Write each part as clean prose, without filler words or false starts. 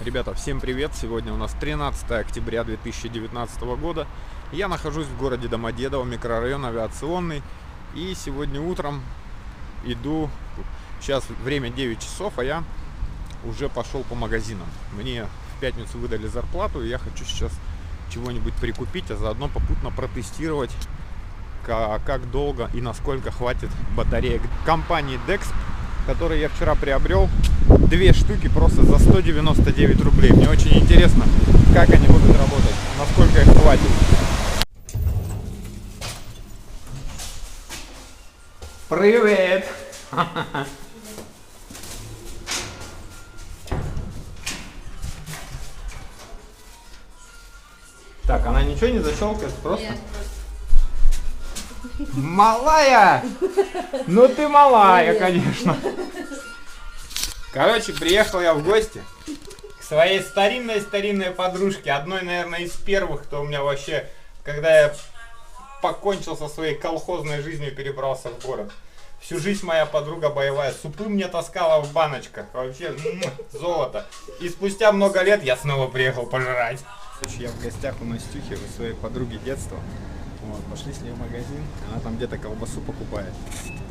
Ребята, всем привет! Сегодня у нас 13 октября 2019 года. Я нахожусь в городе Домодедово, микрорайон Авиационный. И сегодня утром иду, сейчас время 9 часов, а я уже пошел по магазинам. Мне в пятницу выдали зарплату, и я хочу сейчас чего-нибудь прикупить, а заодно попутно протестировать, как долго и насколько хватит батареек компании Dexp, которые я вчера приобрел. 2 штуки просто за 199 рублей. Мне очень интересно, как они будут работать, насколько их хватит. Привет! Так, она ничего не защелкает, просто? Нет. Малая! Ну ты малая, конечно. Короче, приехал я в гости к своей старинной подружке. Одной, наверное, из первых, кто у меня вообще, когда я покончил со своей колхозной жизнью, перебрался в город. Всю жизнь моя подруга боевая. Супы мне таскала в баночках. Вообще, золото. И спустя много лет я снова приехал пожрать. Короче, я в гостях у Настюхи, у своей подруги детства. Вот, пошли с ней в магазин, она там где-то колбасу покупает.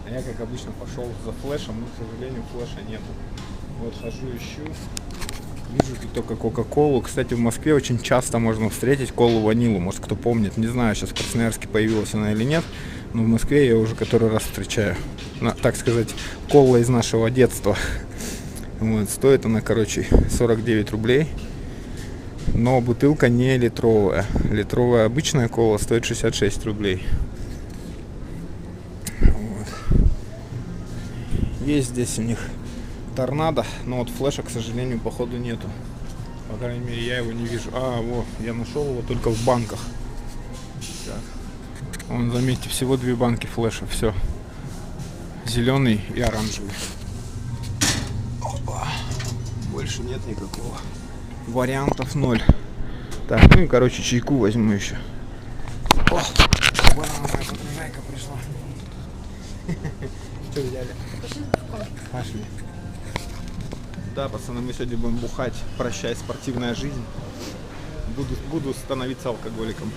А я, как обычно, пошел за флешем, но, к сожалению, флеша нету. Вот хожу, ищу. Вижу тут только кока-колу. Кстати, в Москве очень часто можно встретить колу ванилу. Может, кто помнит, не знаю, сейчас в Красноярске появилась она или нет. Но в Москве я уже который раз встречаю. Так сказать, кола из нашего детства. Вот, стоит она, короче, 49 рублей. Но бутылка не литровая. Литровая обычная кола стоит 66 рублей. Вот. Есть здесь у них торнадо, но вот флеша, к сожалению, походу нету. По крайней мере, я его не вижу. Вот, я нашел его только в банках. Так. Вон, заметьте, всего 2 банки флеша. Все. Зеленый и оранжевый. Опа. Больше нет никакого. Вариантов 0. Так, ну и, короче, чайку возьму еще. О, вон она, моя подруга пришла. Что взяли? Пошли. Да, пацаны, мы сегодня будем бухать. Прощай, спортивная жизнь. Буду становиться алкоголиком.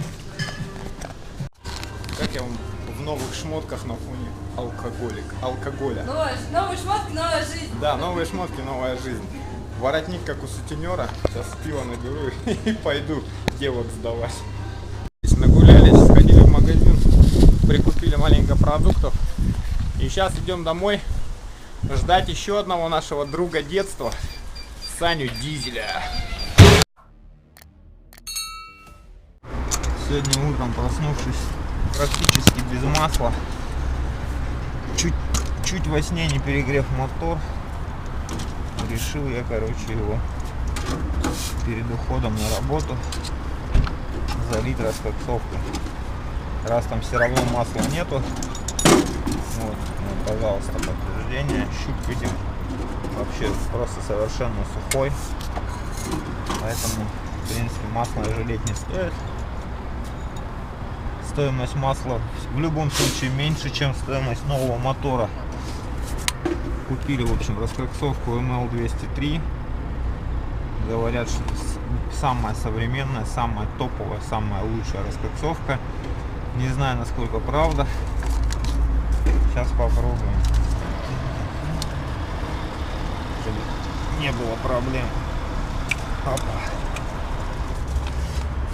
Как я вам в новых шмотках на фоне алкоголя. Новые шмотки, новая жизнь. Да, новые шмотки, новая жизнь. Воротник как у сутенера. Сейчас пиво наберу и пойду девок сдавать. Нагулялись, сходили в магазин, прикупили маленько продуктов. И сейчас идем домой ждать еще одного нашего друга детства, Саню Дизеля. Сегодня утром, проснувшись практически без масла, чуть во сне не перегрев мотор, решил я, короче, его перед уходом на работу залить раскоксовкой. Раз там все равно масла нету, вот, пожалуйста, подтверждение. Щуп, видим, вообще просто совершенно сухой, поэтому, в принципе, масло жалеть не стоит. Стоимость масла в любом случае меньше, чем стоимость нового мотора. Купили, в общем, раскоксовку ML203. Говорят, что самая современная, самая топовая, самая лучшая раскоксовка. Не знаю, насколько правда. Сейчас попробуем. Чтобы не было проблем. Опа.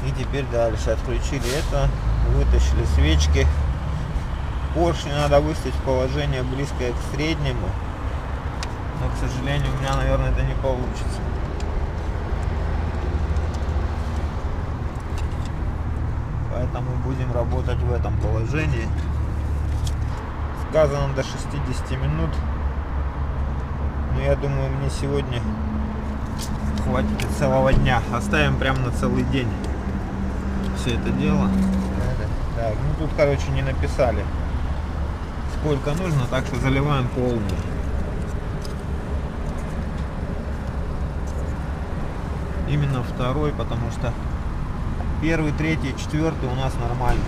И теперь дальше. Отключили это. Вытащили свечки. Поршни надо выставить в положение близкое к среднему. Но, к сожалению, у меня, наверное, это не получится. Поэтому будем работать в этом положении. Сказано до 60 минут. Но я думаю, мне сегодня хватит и целого дня. Оставим прямо на целый день все это дело. Так, ну тут, короче, не написали, сколько нужно, так что заливаем полный. Именно второй, потому что первый, третий, четвертый у нас нормальный.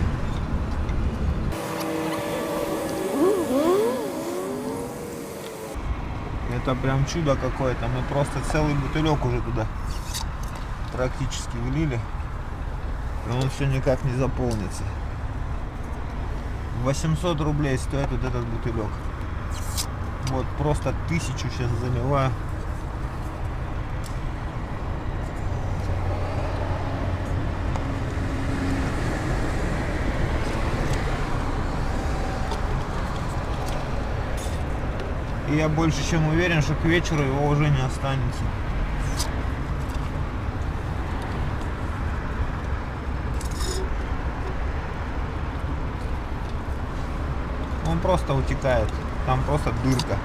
Это прям чудо какое-то. Мы просто целый бутылек уже туда практически влили, и он все никак не заполнится. 800 рублей стоит вот этот бутылек. Вот просто 1000 сейчас заливаю. И я больше чем уверен, что к вечеру его уже не останется. Он просто утекает. Там просто дырка.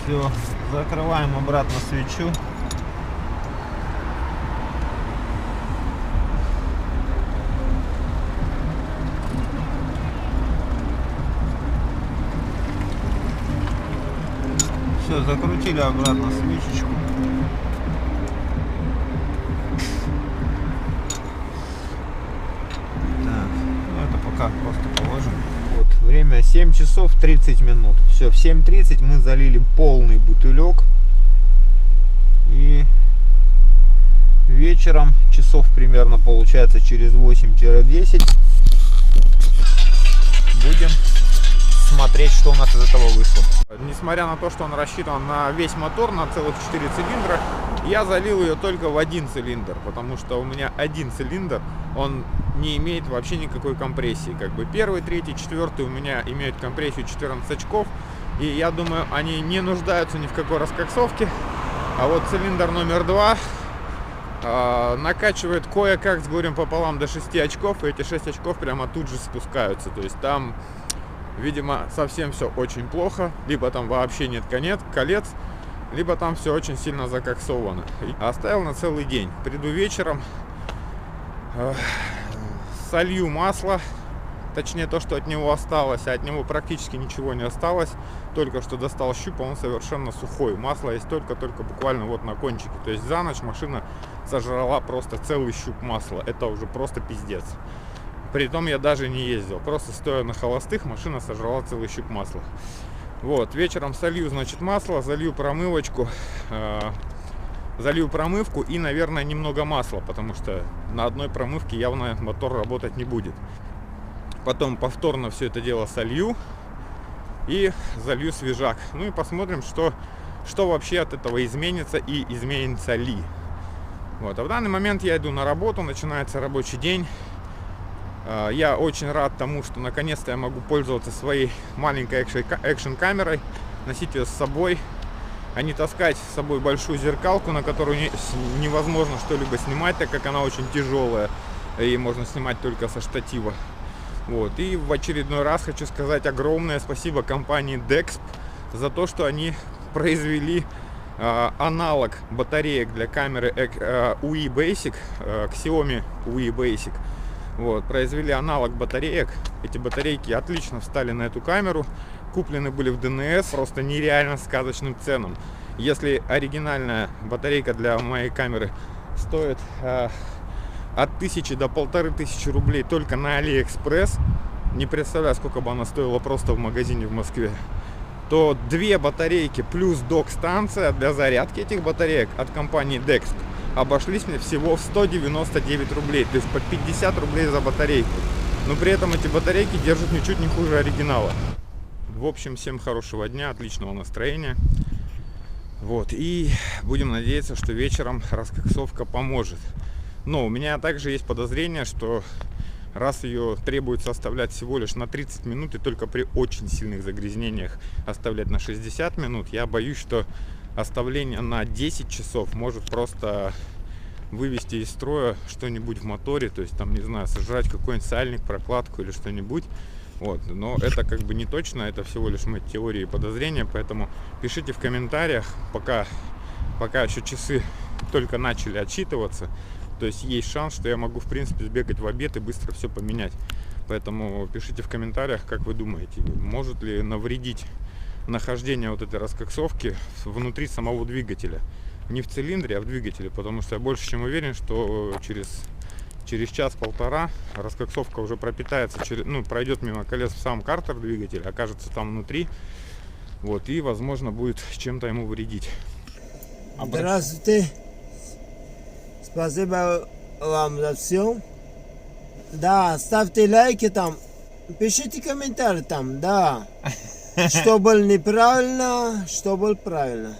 Все, закрываем обратно свечу. Все, закрутили обратно свечечку. Так, ну это пока просто положим. Вот, время 7 часов 30 минут. Все, в 7:30 мы залили полный бутылек. И вечером, часов примерно получается через 8-10, будем смотреть, что у нас из этого вышло. Несмотря на то, что он рассчитан на весь мотор, на целых 4 цилиндра, я залил ее только в один цилиндр, потому что у меня один цилиндр, он не имеет вообще никакой компрессии. Как бы первый, третий, четвертый у меня имеют компрессию 14 очков, и я думаю, они не нуждаются ни в какой раскоксовке. А вот цилиндр номер 2 накачивает кое-как с горем пополам до 6 очков, и эти 6 очков прямо тут же спускаются. То есть там, видимо, совсем все очень плохо, либо там вообще нет колец, либо там все очень сильно закоксовано. Оставил на целый день. Приду вечером, солью масло, точнее то, что от него осталось, а от него практически ничего не осталось. Только что достал щуп, он совершенно сухой. Масло есть только буквально вот на кончике. То есть за ночь машина сожрала просто целый щуп масла. Это уже просто пиздец. Притом я даже не ездил, просто стоя на холостых, машина сожрала целый щуп масла. Вот, вечером солью, значит, масло, залью промывочку, залью промывку и, наверное, немного масла, потому что на одной промывке явно мотор работать не будет. Потом повторно все это дело солью и залью свежак. Ну и посмотрим, что вообще от этого изменится и изменится ли. Вот, а в данный момент я иду на работу, начинается рабочий день. Я очень рад тому, что наконец-то я могу пользоваться своей маленькой экшн-камерой, носить ее с собой, а не таскать с собой большую зеркалку, на которую невозможно что-либо снимать, так как она очень тяжелая, и можно снимать только со штатива. Вот. И в очередной раз хочу сказать огромное спасибо компании Dexp за то, что они произвели аналог батареек для камеры UI Basic, Xiaomi UI Basic. Вот, произвели аналог батареек. Эти батарейки отлично встали на эту камеру. Куплены были в ДНС просто нереально сказочным ценам. Если оригинальная батарейка для моей камеры стоит от 1000 до 1500 рублей только на Алиэкспресс, не представляю, сколько бы она стоила просто в магазине в Москве, то две батарейки плюс док-станция для зарядки этих батареек от компании Dexp обошлись мне всего в 199 рублей, то есть по 50 рублей за батарейку. Но при этом эти батарейки держат ничуть не хуже оригинала. В общем, всем хорошего дня, отличного настроения. Вот, и будем надеяться, что вечером раскоксовка поможет. Но у меня также есть подозрение, что раз ее требуется оставлять всего лишь на 30 минут и только при очень сильных загрязнениях оставлять на 60 минут, я боюсь, что оставление на 10 часов может просто вывести из строя что-нибудь в моторе, то есть там, не знаю, сожрать какой-нибудь сальник, прокладку или что-нибудь. Вот. Но это как бы не точно, это всего лишь мои теории и подозрения, поэтому пишите в комментариях, пока еще часы только начали отсчитываться, то есть есть шанс, что я могу в принципе сбегать в обед и быстро все поменять. Поэтому пишите в комментариях, как вы думаете, может ли навредить нахождение вот этой раскоксовки внутри самого двигателя, не в цилиндре, а в двигателе, потому что я больше чем уверен, что через час-полтора раскоксовка уже пропитается, пройдет мимо колес в сам картер двигателя, окажется там внутри, Вот, и, возможно, будет чем-то ему вредить. Здравствуйте. Спасибо вам за все. Да, ставьте лайки там. Пишите комментарии там, да. Что было неправильно, что было правильно.